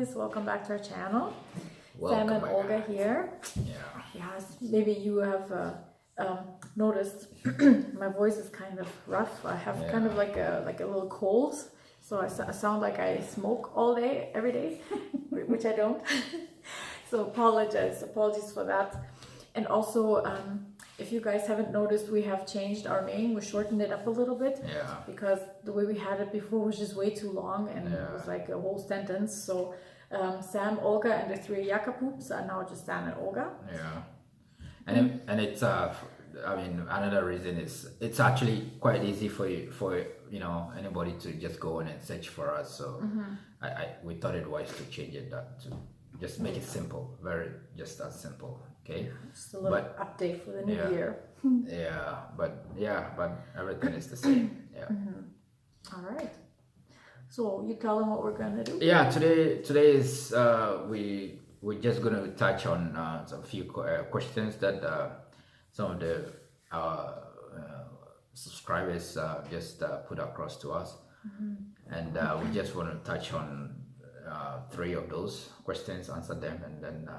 guys, welcome back to our channel. Welcome Sam and back. Olga here. Yeah. Yes, maybe you have noticed my voice is kind of rough. I have kind of like a little cold, so I sound like I smoke all day, every day, which I don't. So apologies for that. And also, if you guys haven't noticed, we have changed our name. We shortened it up a little bit. Yeah. Because the way we had it before was just way too long, and it was like a whole sentence. So Sam, Olga, and the three Yakapoops are now just Sam and Olga. Yeah. And it's I mean, another reason is it's actually quite easy for anybody to just go on and search for us. So we thought it wise to change it to just make it simple, just that simple. Okay. Just a little update for the new year. but everything is the same. Yeah. All right. So you tell them what we're gonna do. Yeah. Today is we're just gonna touch on some few questions that some of the subscribers just put across to us, and we just want to touch on 3 of those questions, answer them, and then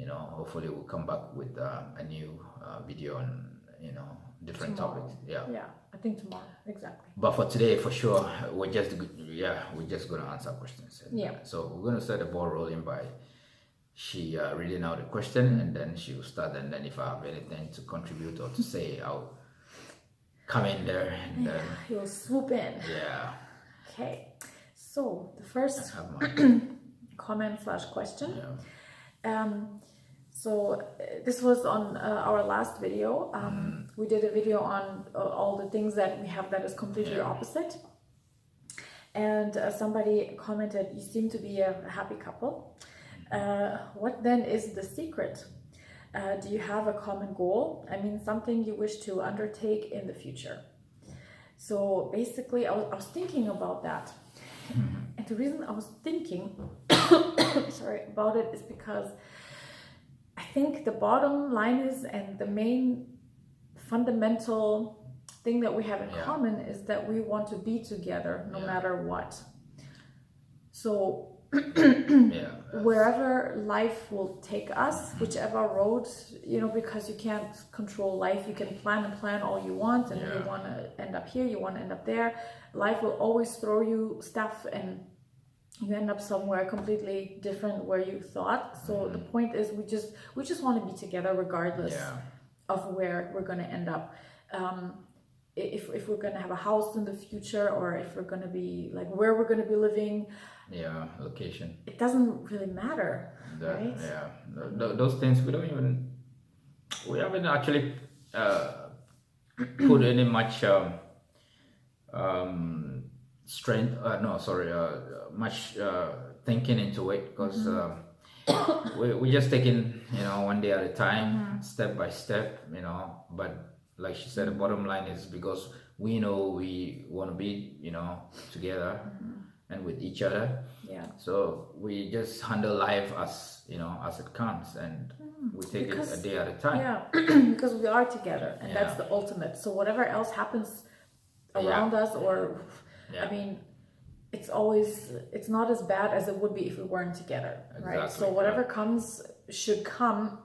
hopefully we'll come back with a new video on different topics. Yeah, I think tomorrow, exactly. but for today, for sure, we're just gonna answer questions. So we're gonna start the ball rolling by she reading out the question, and then she will start, and then if I have anything to contribute or to say, I'll come in there and then you'll swoop in. Yeah. Okay. So the first comment / question. So this was on our last video. We did a video on all the things that we have that is completely opposite. And somebody commented, "You seem to be a happy couple. What then is the secret? Do you have a common goal? I mean, something you wish to undertake in the future?" So basically, I was thinking about that. And the reason I was thinking about it is because I think the bottom line is, and the main fundamental thing that we have in common is that we want to be together no matter what. So wherever life will take us, whichever road, because you can't control life. You can plan all you want, and you want to end up here, you want to end up there. Life will always throw you stuff, and you end up somewhere completely different where you thought. So the point is, we just want to be together regardless of where we're going to end up. If we're going to have a house in the future, or if we're going to be like where we're going to be living, location, it doesn't really matter, right? Those things we haven't actually put any much much thinking into it, because we're just taking one day at a time, step by step, but like she said, the bottom line is because we know we want to be together and with each other. So we just handle life as as it comes, and we take it a day at a time. Because we are together, and that's the ultimate. So whatever else happens around us, or I mean, it's not as bad as it would be if we weren't together, right? So whatever comes should come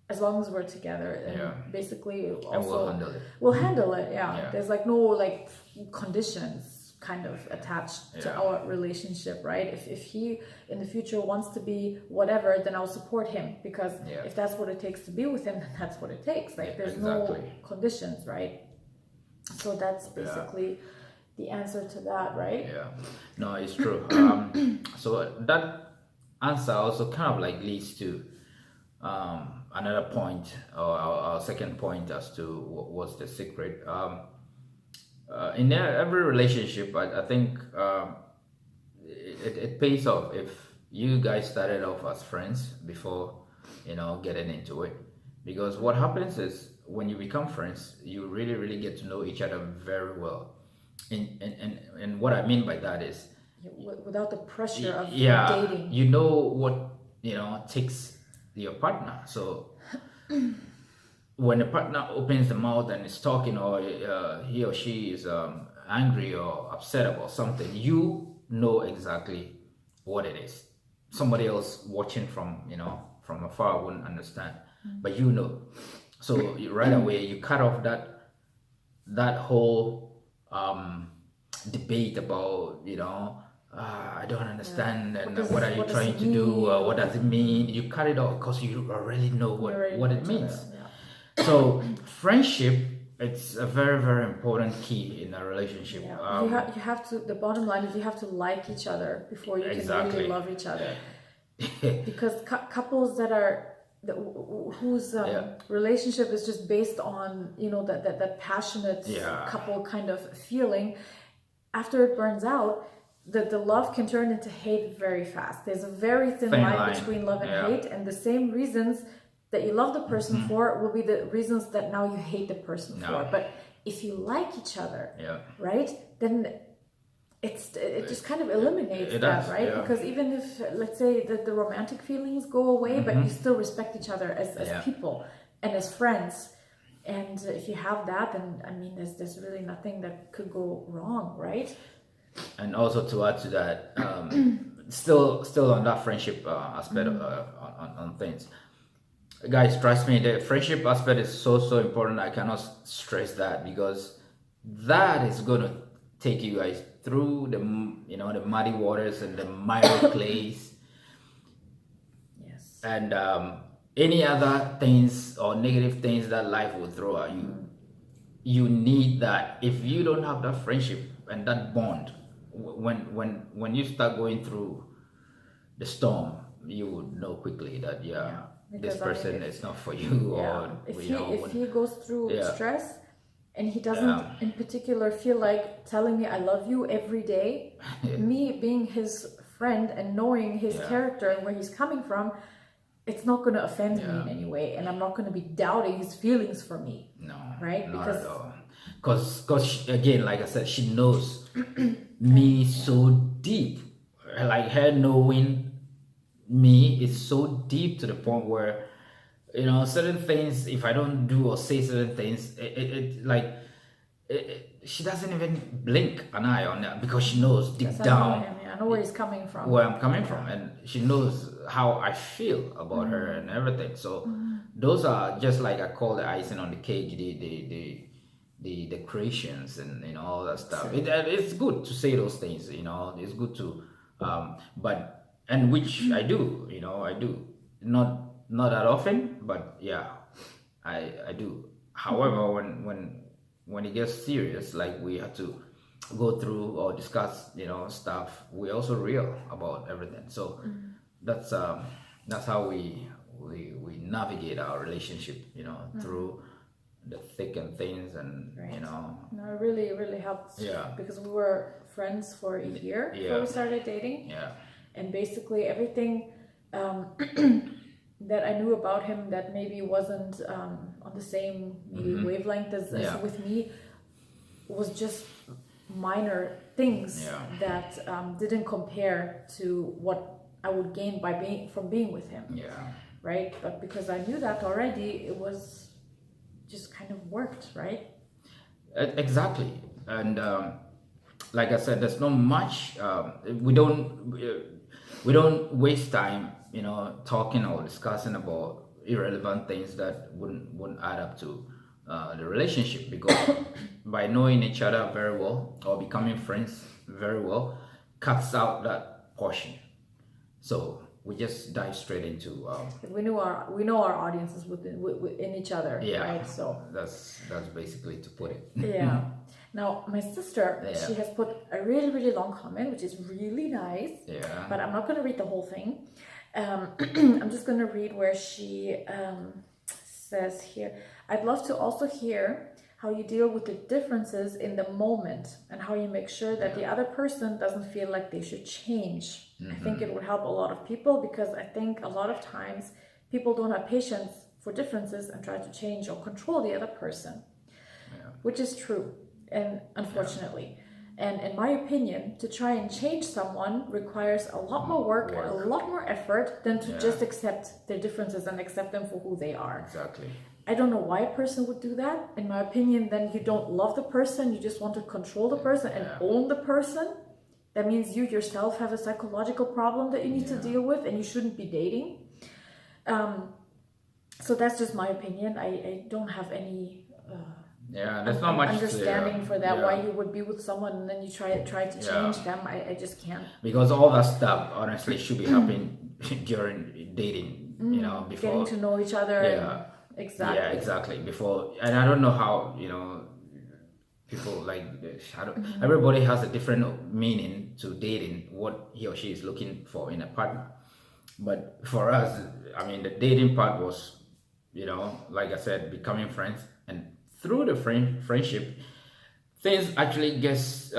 as long as we're together, and basically also and we'll handle it. There's like no conditions kind of attached to our relationship, right? If he in the future wants to be whatever, then I'll support him, because if that's what it takes to be with him, then that's what it takes. Like there's no conditions, right? So that's basically the answer to that, right? No, it's true. So that answer also kind of like leads to another point, or our second point, as to what's the secret. In every relationship, I think it pays off if you guys started off as friends before getting into it, because what happens is when you become friends, you really get to know each other very well. And what I mean by that is without the pressure of dating, what takes your partner. So when a partner opens the mouth and is talking, or he or she is angry or upset about something, you know exactly what it is. somebody else watching from, from afar wouldn't understand, but so right away you cut off that whole debate about, I don't understand, and what are you trying to do, what does it mean. You cut it off because you already know what it means. So friendship, it's a very, very important key in a relationship. You have to, the bottom line is you have to like each other before you can really love each other. Because couples that are whose relationship is just based on that passionate couple kind of feeling, after it burns out, the love can turn into hate very fast. There's a very thin line between love and hate, and the same reasons that you love the person for will be the reasons that now you hate the person for. But if you like each other, right, then it just kind of eliminates that, right? Because even if, let's say, that the romantic feelings go away, but you still respect each other as people and as friends, and if you have that, then I mean, there's really nothing that could go wrong, right? And also to add to that, still on that friendship aspect on things, guys, trust me, the friendship aspect is so important. I cannot stress that, because that is going to take you guys through the the muddy waters and the miry clays. Yes. And any other things or negative things that life will throw at you. You need that. If you don't have that friendship and that bond, when you start going through the storm, you would know quickly that this person is not for you. Or if he goes through stress and he doesn't in particular feel like telling me I love you every day, me being his friend and knowing his character and where he's coming from, it's not going to offend me in any way, and I'm not going to be doubting his feelings for me. No, right? Not at all. Because again, like I said, she knows me so deep. Like, her knowing me is so deep to the point where, certain things, if I don't do or say certain things, she doesn't even blink an eye on that, because she knows deep down. I know where he's coming from. Where I'm coming from, and she knows how I feel about her and everything. So those are just, like, I call the icing on the cake, the creations and all that stuff. It's good to say those things, it's good to and which I do, I do not that often, but I do. However, when it gets serious, like we have to go through or discuss, stuff, we're also real about everything. So that's how we navigate our relationship, through the thick and thins, and No, it really helped. Because we were friends for a year before we started dating. And basically everything that I knew about him that maybe wasn't on the same wavelength as with me was just minor things that didn't compare to what I would gain by being with him. Right? But because I knew that already, it was just kind of worked, right? Exactly. And like I said, there's not much. We don't waste time, talking or discussing about irrelevant things that wouldn't add up to the relationship, because by knowing each other very well or becoming friends very well cuts out that portion. So we just dive straight into we know our audiences within each other, right? So that's basically to put it. Now my sister, she has put a really, really long comment, which is really nice. But I'm not going to read the whole thing. I'm just going to read where she says here, I'd love to also hear how you deal with the differences in the moment and how you make sure that the other person doesn't feel like they should change. I think it would help a lot of people, because I think a lot of times people don't have patience for differences and try to change or control the other person, which is true, and unfortunately. And in my opinion, to try and change someone requires a lot more work and a lot more effort than to just accept their differences and accept them for who they are. Exactly. I don't know why a person would do that. In my opinion, then you don't love the person, you just want to control the person and own the person. that means you yourself have a psychological problem that you need to deal with, and you shouldn't be dating. So that's just my opinion. I don't have any there's not much understanding for that. Why you would be with someone and then you try to change them. I just can't. Because all that stuff honestly should be happening during dating, you know, before getting to know each other. Exactly. Yeah, exactly. Before, and I don't know how, you know, people like everybody has a different meaning to dating, what he or she is looking for in a partner. But for us, I mean, the dating part was, you know, like I said, becoming friends, and through the friendship, things actually gets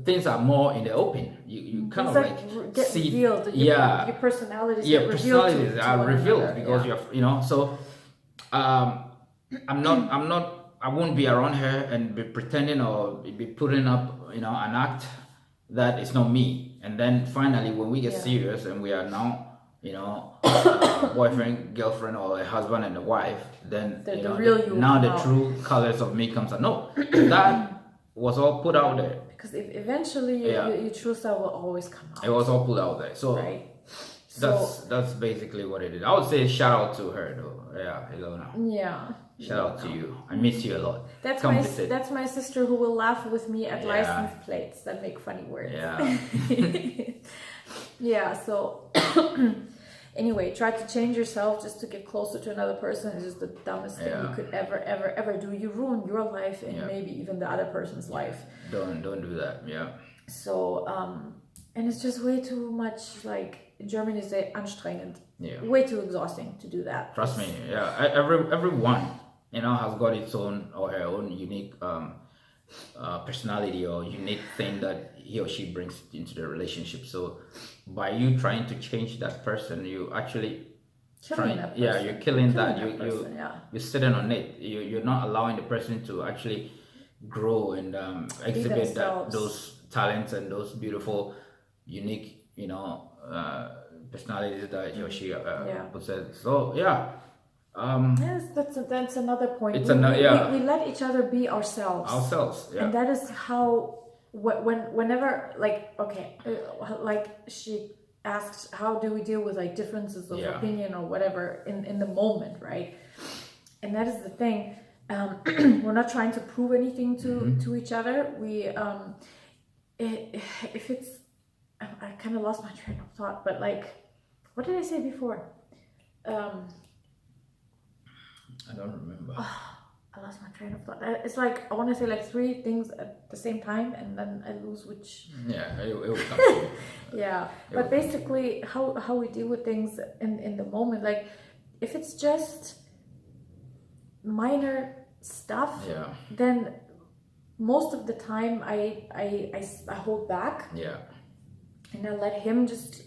things are more in the open. You kind of like get see, revealed. Your personalities. Your personalities are revealed another, because you're, you know. So, I won't be around her and be pretending or be putting up, you know, an act that is not me. And then finally, when we get serious and we are now, you know, boyfriend, girlfriend, or a husband and a wife, then the real you now the true colors of me comes out. No, that was all put out there. Because if eventually your true self will always come out. It was all put out there. So that's basically what it is. I would say shout out to her though. Yeah, Ilona. Yeah. Shout out to you. I miss you a lot. That's my sister who will laugh with me at license plates that make funny words. Yeah. Yeah, so anyway, try to change yourself just to get closer to another person is just the dumbest thing you could ever do. You ruin your life and maybe even the other person's life. Don't do that. Yeah. So and it's just way too much, like in German you say anstrengend. Yeah. Way too exhausting to do that. Trust me. Yeah. Everyone, you know, has got its own or her own unique personality or unique thing that he or she brings into the relationship. So by you trying to change that person, you actually you're killing that. You're sitting on it. You're not allowing the person to actually grow and exhibit those talents and those beautiful, unique, you know, personalities that he or she possesses. So yes, that's another point. It's we let each other be ourselves. And that is how whenever like she asked, how do we deal with like differences of opinion or whatever in the moment, right? And that is the thing. We're not trying to prove anything to each other. We if it's, I kind of lost my train of thought, but like, what did I say before? I don't remember. I lost my train of thought. It's like I want to say like 3 things at the same time, and then I lose which. Yeah, it will come to you. Yeah, but basically, how we deal with things in the moment, like if it's just minor stuff, then most of the time I hold back. Yeah. And I let him just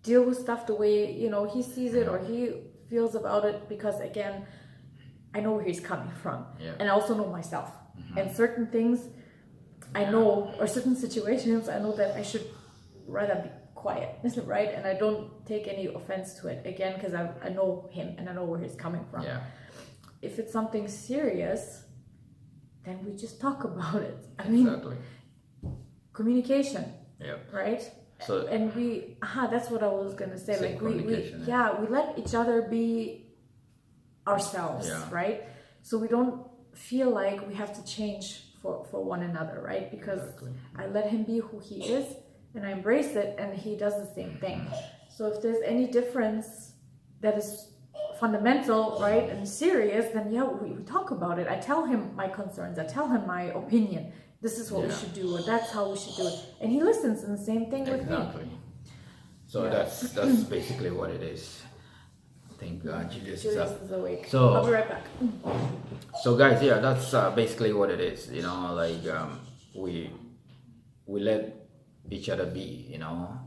deal with stuff the way, you know, he sees it or he feels about it, because again, I know where he's coming from, and I also know myself. And certain things I know, or certain situations I know that I should rather be quiet, right? And I don't take any offense to it, again, because I know him and I know where he's coming from. If it's something serious, then we just talk about it. I mean, communication, right? So, and that's what I was gonna say. Like we let each other be ourselves, right? So we don't feel like we have to change for one another, right? Because I let him be who he is and I embrace it, and he does the same thing. So if there's any difference that is fundamental, right, and serious, then we talk about it. I tell him my concerns, I tell him my opinion. This is what we should do, or that's how we should do it, and he listens. And the same thing with me. So that's basically what it is. Thank God Julius is awake. So I'll be right back. So guys, that's basically what it is. You know, like we let each other be, you know,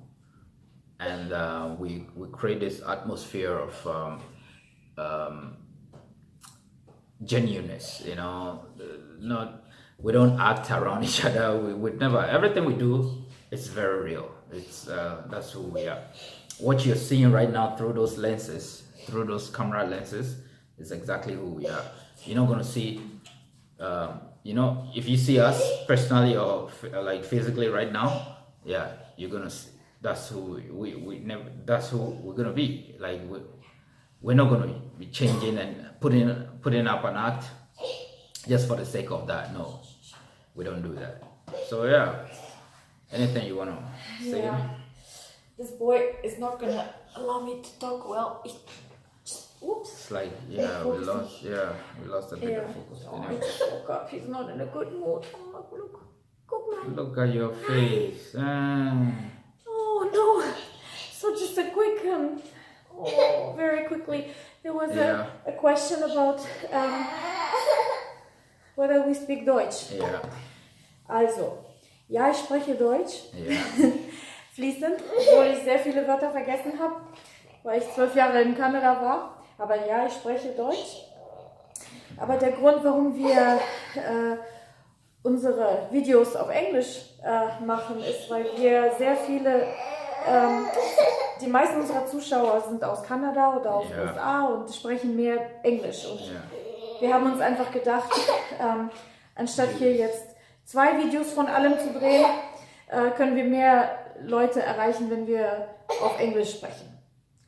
and we create this atmosphere of genuineness. You know, we don't act around each other. We never. Everything we do is very real. It's that's who we are. What you're seeing right now through those lenses, through those camera lenses, is exactly who we are. You're not gonna see you know, if you see us personally or like physically right now, yeah, you're gonna see that's who we never that's who we're gonna be. Like we're not gonna be changing and putting up an act just for the sake of that. No, we don't do that. So yeah, anything you wanna say? Yeah. This boy is not gonna allow me to talk well. Oops. It's like we lost a bit of focus. You Oh, know? I just woke up. He's not in a good mood. Oh, look. Look at your face. Oh no. So just a quick very quickly, there was a question about whether we speak Deutsch. Yeah. Also, ja, ich spreche Deutsch. Yeah. Fließend, obwohl ich sehr viele Wörter vergessen habe, weil ich 12 Jahre in Kanada war. Aber ja, ich spreche Deutsch. Aber der Grund, warum wir unsere Videos auf Englisch machen, ist, weil wir sehr viele, die meisten unserer Zuschauer sind aus Kanada oder aus den USA und sprechen mehr Englisch. Und wir haben uns einfach gedacht, anstatt hier jetzt 2 Videos von allem zu drehen, können wir mehr Leute erreichen, wenn wir auf Englisch sprechen.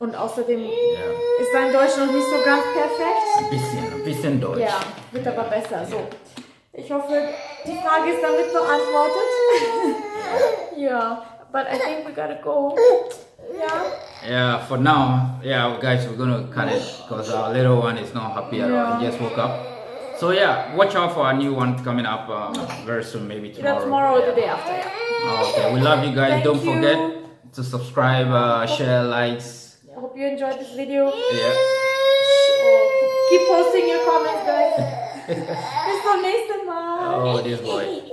Und außerdem ist dein Deutsch noch nicht so ganz perfekt. Ein bisschen Deutsch. Ja, wird aber besser. So. Ich hoffe, die Frage ist damit beantwortet. Ja, but I think we gotta go. Yeah, for now, guys, we're gonna cut it because our little one is not happy at all. He just woke up. So yeah, watch out for a new one coming up very soon, maybe tomorrow. Either tomorrow or the day after. Okay, we love you guys. Thank Don't you. forget to subscribe, share, likes. I hope you enjoyed this video. Yeah. Keep posting your comments, guys. Bis zum nächsten Mal. Oh, this boy.